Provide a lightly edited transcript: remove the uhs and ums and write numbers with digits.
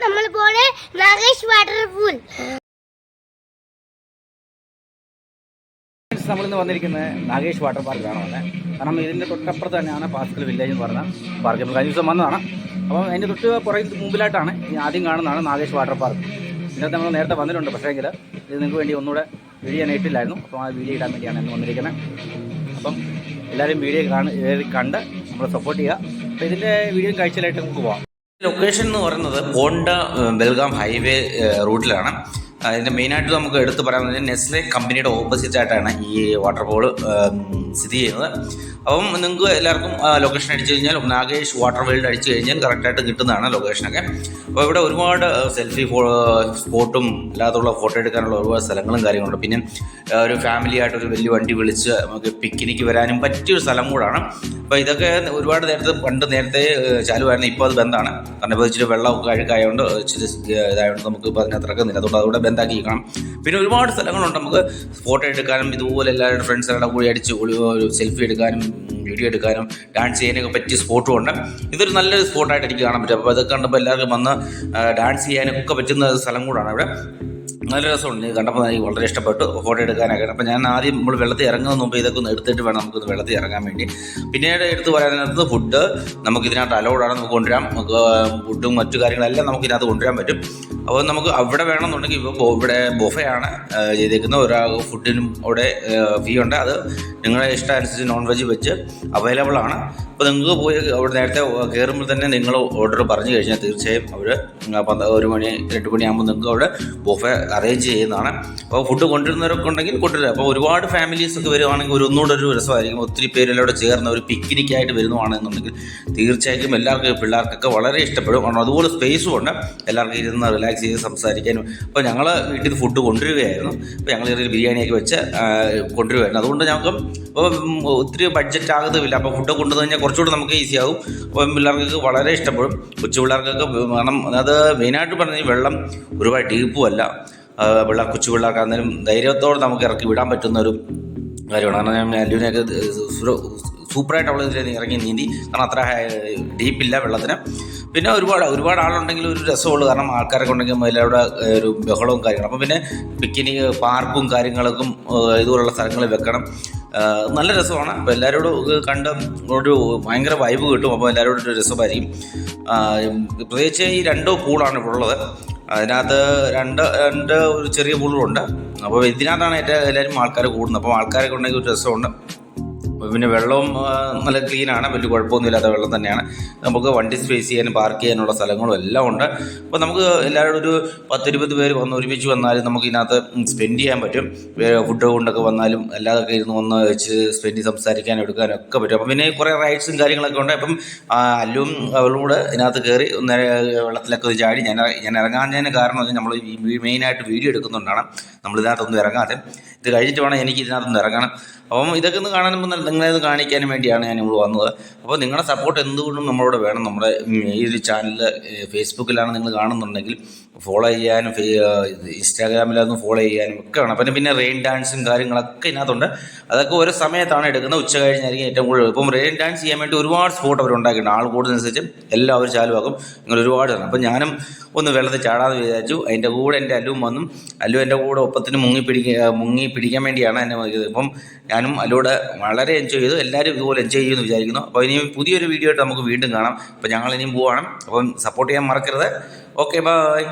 നമ്മൾ പോലെ നാഗേഷ് വാട്ടർഫൂൾ. നമ്മളിന്ന് വന്നിരിക്കുന്നത് നാഗേഷ് വാട്ടർ പാർക്കിലാണ് വന്നത്. കാരണം ഇതിൻ്റെ തൊട്ടപ്പുറത്ത് തന്നെയാണ് പാസ്കൽ വില്ലേജ് എന്ന് പറഞ്ഞ പാർക്ക്. നമ്മൾ കഴിഞ്ഞ ദിവസം വന്നതാണ്. അപ്പം അതിൻ്റെ തൊട്ട് പുറകിൽ മുമ്പിലായിട്ടാണ് ഈ ആദ്യം കാണുന്നതാണ് നാഗേഷ് വാട്ടർ പാർക്ക്. ഇതിനകത്ത് നമ്മൾ നേരത്തെ വന്നിട്ടുണ്ട്. പക്ഷേ എങ്കിൽ ഇത് നിങ്ങൾക്ക് വേണ്ടി ഒന്നുകൂടെ വീഡിയോ ഇട്ടില്ലായിരുന്നു. അപ്പോൾ ആ വീഡിയോ ഇടാൻ വേണ്ടിയാണ് ഇന്ന് വന്നിരിക്കുന്നത്. അപ്പം എല്ലാവരും വീഡിയോ കണ്ട് നമ്മൾ സപ്പോർട്ട് ചെയ്യുക. അപ്പോൾ ഇതിൻ്റെ വീഡിയോ കാഴ്ചയിലായിട്ട് നമുക്ക് പോകാം. ലൊക്കേഷൻ എന്ന് പറയുന്നത് പോണ്ട ബെൽഗാം ഹൈവേ റൂട്ടിലാണ്. അതിൻ്റെ മെയിനായിട്ട് നമുക്ക് എടുത്ത് പറയാൻ നെസ്ലെ കമ്പനിയുടെ ഓപ്പോസിറ്റ് ആയിട്ടാണ് ഈ വാട്ടർ ഫോൾ സ്ഥിതി ചെയ്യുന്നത്. അപ്പം നിങ്ങൾക്ക് എല്ലാവർക്കും ലൊക്കേഷൻ അടിച്ചു കഴിഞ്ഞാൽ നാഗേഷ് വാട്ടർ വേൾഡ് അടിച്ചു കഴിഞ്ഞാൽ കറക്റ്റായിട്ട് കിട്ടുന്നതാണ് ലൊക്കേഷനൊക്കെ. അപ്പോൾ ഇവിടെ ഒരുപാട് സെൽഫി സ്പോട്ടും അല്ലാതുള്ള ഫോട്ടോ എടുക്കാനുള്ള ഒരുപാട് സ്ഥലങ്ങളും കാര്യങ്ങളുണ്ട്. പിന്നെ ഒരു ഫാമിലി ആയിട്ടൊരു വലിയ വണ്ടി വിളിച്ച് നമുക്ക് പിക്നിക്ക് വരാനും പറ്റിയൊരു സ്ഥലം കൂടാണ്. അപ്പോൾ ഇതൊക്കെ ഒരുപാട് നേരത്തെ ചാലുമായിരുന്നു. ഇപ്പോൾ അത് ബന്ധാണ്. കാരണം ഇപ്പോൾ ഇച്ചിരി വെള്ളമൊക്കെ അഴുക്കായതുകൊണ്ട് ഇച്ചിരി ഇതായതുകൊണ്ട് നമുക്ക് ഇപ്പോൾ അതിനകത്ത് ഇറക്കുന്നില്ല. അതുകൊണ്ട് അതുകൂടെ ബന്ധാക്കിയിരിക്കണം. പിന്നെ ഒരുപാട് സ്ഥലങ്ങളുണ്ട് നമുക്ക് ഫോട്ടോ എടുക്കാനും ഇതുപോലെ എല്ലാവരുടെ ഫ്രണ്ട്സുകളുടെ കൂടി അടിച്ച് ഒരു സെൽഫി എടുക്കാനും വീഡിയോ എടുക്കാനും ഡാൻസ് ചെയ്യാനൊക്കെ പറ്റിയ സ്പോട്ടും ഉണ്ട്. ഇതൊരു നല്ലൊരു സ്പോട്ടായിട്ട് എനിക്ക് കാണാൻ പറ്റും. അപ്പോൾ അതൊക്കെ കണ്ടപ്പോൾ എല്ലാവർക്കും വന്ന് ഡാൻസ് ചെയ്യാനൊക്കെ പറ്റുന്ന സ്ഥലം കൂടാണ് ഇവിടെ. നല്ല രസമുണ്ട്. കണ്ടപ്പോൾ എനിക്ക് വളരെ ഇഷ്ടപ്പെട്ടു ഫോട്ടോ എടുക്കാനൊക്കെ. അപ്പോൾ ഞാൻ ആദ്യം നമ്മൾ വെള്ളത്തിൽ ഇറങ്ങുന്നതിന് മുമ്പ് ഇതൊക്കെ ഒന്ന് എടുത്തിട്ട് വേണം നമുക്കൊന്ന് വെള്ളത്തിൽ ഇറങ്ങാൻ വേണ്ടി. പിന്നീട് എടുത്ത് പറയാനകത്ത് ഫുഡ് നമുക്ക് ഇതിനകത്ത് അലൗഡാണ്. നമുക്ക് കൊണ്ടുവരാം. നമുക്ക് ഫുഡും മറ്റു കാര്യങ്ങളെല്ലാം നമുക്ക് ഇതിനകത്ത് കൊണ്ടുവരാൻ പറ്റും. അപ്പോൾ നമുക്ക് അവിടെ വേണമെന്നുണ്ടെങ്കിൽ ഇപ്പോൾ ഇവിടെ ബൊഫയാണ് ചെയ്തേക്കുന്നത്. ഒരാൾ ഫുഡിനും അവിടെ ഫീ ഉണ്ട്. അത് നിങ്ങളുടെ ഇഷ്ടമനുസരിച്ച് നോൺ വെജ് വെച്ച് അവൈലബിൾ ആണ്. അപ്പോൾ നിങ്ങൾക്ക് പോയി അവിടെ നേരത്തെ കയറുമ്പോൾ തന്നെ നിങ്ങൾ ഓർഡർ പറഞ്ഞു കഴിഞ്ഞാൽ തീർച്ചയായും അവർ 1 മണി 2 മണിയാകുമ്പോൾ നിങ്ങൾക്ക് അവിടെ ബൊഫെ അറേഞ്ച് ചെയ്യുന്നതാണ്. അപ്പോൾ ഫുഡ് കൊണ്ടുവരുന്നവരൊക്കെ ഉണ്ടെങ്കിൽ കൊണ്ടുവരിക. അപ്പോൾ ഒരുപാട് ഫാമിലീസൊക്കെ വരുവാണെങ്കിൽ ഒന്നുകൂടെ ഒരു രസമായിരിക്കും. ഒത്തിരി പേരെല്ലാം അവിടെ ചേർന്ന് ഒരു പിക്നിക്കായിട്ട് വരുന്നതാണെന്നുണ്ടെങ്കിൽ തീർച്ചയായിട്ടും എല്ലാവർക്കും പിള്ളേർക്കൊക്കെ വളരെ ഇഷ്ടപ്പെടും. കാരണം അതുപോലെ സ്പേസും ഉണ്ട്. എല്ലാവർക്കും ഇരുന്ന് റിലാക്സ് ചെയ്ത് സംസാരിക്കാനും. അപ്പോൾ ഞങ്ങൾ വീട്ടിൽ നിന്ന് ഫുഡ് കൊണ്ടുവരികയായിരുന്നു. അപ്പോൾ ഞങ്ങൾ ബിരിയാണിയൊക്കെ വെച്ച് കൊണ്ടുവരുമായിരുന്നു. അതുകൊണ്ട് ഞങ്ങൾക്ക് ഇപ്പോൾ ഒത്തിരി ബഡ്ജറ്റ് ആകുന്നില്ല. അപ്പോൾ ഫുഡ് കൊണ്ടുവന്ന് കഴിഞ്ഞാൽ കുറച്ചുകൂടി നമുക്ക് ഈസി ആകും. അപ്പം പിള്ളേർക്കൊക്കെ വളരെ ഇഷ്ടപ്പെടും. കൊച്ചു പിള്ളേർക്കൊക്കെ കാരണം അത് മെയിനായിട്ട് പറഞ്ഞാൽ വെള്ളം ഒരുപാട് ഡീപ്പും അല്ല. കൊച്ചു പിള്ളേർക്കാണെങ്കിലും ധൈര്യത്തോടെ നമുക്ക് ഇറക്കി വിടാൻ പറ്റുന്ന ഒരു കാര്യമാണ്. കാരണം ഞാൻ അല്ലുവിനെയൊക്കെ സൂപ്പറായിട്ട് അവൾ ഇതിൽ ഇറങ്ങി നീന്തി. കാരണം അത്ര ഡീപ്പില്ല വെള്ളത്തിന്. പിന്നെ ഒരുപാട് ആളുണ്ടെങ്കിൽ ഒരു രസമുള്ളൂ. കാരണം ആൾക്കാരൊക്കെ ഉണ്ടെങ്കിൽ എല്ലാവരുടെ ഒരു ബഹളവും കാര്യങ്ങളും. അപ്പം പിന്നെ പിക്നിക് പാർക്കും കാര്യങ്ങൾക്കും ഇതുപോലുള്ള സ്ഥലങ്ങളിൽ വെക്കണം. നല്ല രസമാണ്. അപ്പോൾ എല്ലാവരോടും കണ്ട് ഒരു ഭയങ്കര വൈബ് കിട്ടും. അപ്പോൾ എല്ലാവരോടും ഒരു രസമായിരിക്കും. പ്രത്യേകിച്ച് ഈ 2 പൂളാണ് ഇപ്പോൾ ഉള്ളത്. അതിനകത്ത് രണ്ട് ഒരു ചെറിയ പൂളുണ്ട്. അപ്പോൾ ഇതിനകത്താണ് എല്ലാവരും ആൾക്കാർ കൂടുന്നത്. അപ്പോൾ ആൾക്കാരൊക്കെ ഉണ്ടെങ്കിൽ ഒരു രസമുണ്ട്. പിന്നെ വെള്ളവും നല്ല ക്ലീനാണ്. വലിയ കുഴപ്പമൊന്നുമില്ലാത്ത വെള്ളം തന്നെയാണ്. നമുക്ക് വണ്ടി സ്പേസ് ചെയ്യാനും പാർക്ക് ചെയ്യാനുള്ള സ്ഥലങ്ങളും എല്ലാം ഉണ്ട്. അപ്പോൾ നമുക്ക് എല്ലാവരും ഒരു 10-20 പേര് ഒരുമിച്ച് വന്നാലും നമുക്ക് ഇതിനകത്ത് സ്പെൻഡ് ചെയ്യാൻ പറ്റും. ഫുഡ് കൊണ്ടൊക്കെ വന്നാലും എല്ലാതൊക്കെ ഇരുന്ന് വന്ന് വെച്ച് സ്പെൻഡ് സംസാരിക്കാനും എടുക്കാനും ഒക്കെ പറ്റും. അപ്പം പിന്നെ കുറേ റൈഡ്സും കാര്യങ്ങളൊക്കെ ഉണ്ട്. അപ്പം അല്ലും അവളും കൂടെ ഇതിനകത്ത് കയറി വെള്ളത്തിലൊക്കെ ചാടി ഞാൻ ഇറങ്ങാഞ്ഞതിന് കാരണം നമ്മൾ മെയിനായിട്ട് വീഡിയോ എടുക്കുന്നുണ്ടാണ് നമ്മളിതിനകത്തൊന്നും ഇറങ്ങാതെ. ഇത് കഴിഞ്ഞിട്ട് വേണം എനിക്ക് ഇതിനകത്തൊന്ന് ഇറങ്ങണം. അപ്പം ഇതൊക്കെ ഒന്ന് കാണാനും നിങ്ങളത് കാണിക്കാനും വേണ്ടിയാണ് ഞാൻ ഇവിടെ വന്നത്. അപ്പോൾ നിങ്ങളുടെ സപ്പോർട്ട് എന്തുകൊണ്ടും നമ്മളോട് വേണം. നമ്മുടെ ഈ ഒരു ചാനൽ ഫേസ്ബുക്കിലാണ് നിങ്ങൾ കാണുന്നുണ്ടെങ്കിൽ ഫോളോ ചെയ്യാനും ഇൻസ്റ്റാഗ്രാമിലൊന്നും ഫോളോ ചെയ്യാനും ഒക്കെ വേണം. പിന്നെ റെയിൻ ഡാൻസും കാര്യങ്ങളൊക്കെ ഇതിനകത്തുണ്ട്. അതൊക്കെ ഓരോ സമയത്താണ് എടുക്കുന്നത്. ഉച്ച കഴിഞ്ഞായിരിക്കും ഏറ്റവും കൂടുതൽ. ഇപ്പം റെയിൻ ഡാൻസ് ചെയ്യാൻ വേണ്ടി ഒരുപാട് സ്പോട്ട് അവർ ഉണ്ടാക്കിയിട്ടുണ്ട്. ആൾ കൂടുന്നതനുസരിച്ച് എല്ലാം അവർ ചാലുവാക്കും. നിങ്ങൾ ഒരുപാട് കാണും. അപ്പം ഞാനും ഒന്ന് വെള്ളത്തിൽ ചാടാമെന്ന് വിചാരിച്ചു. അതിൻ്റെ കൂടെ എൻ്റെ അല്ലുവും വന്നു. അല്ലു എൻ്റെ കൂടെ ഒപ്പത്തിന് മുങ്ങി പിടിക്കാൻ വേണ്ടിയാണ് എന്നെ നോക്കിയത്. അപ്പം ഞാനും അല്ലുവിടെ വളരെ എൻജോയ് ചെയ്തു. എല്ലാവരും ഇതുപോലെ എൻജോയ് ചെയ്യുമെന്ന് വിചാരിക്കുന്നു. അപ്പോൾ ഇനിയും പുതിയൊരു വീഡിയോ ആയിട്ട് നമുക്ക് വീണ്ടും കാണാം. അപ്പോൾ ഞങ്ങൾ ഇനിയും പോവാണ്. അപ്പം സപ്പോർട്ട് ചെയ്യാൻ മറക്കരുത്. Okay, by.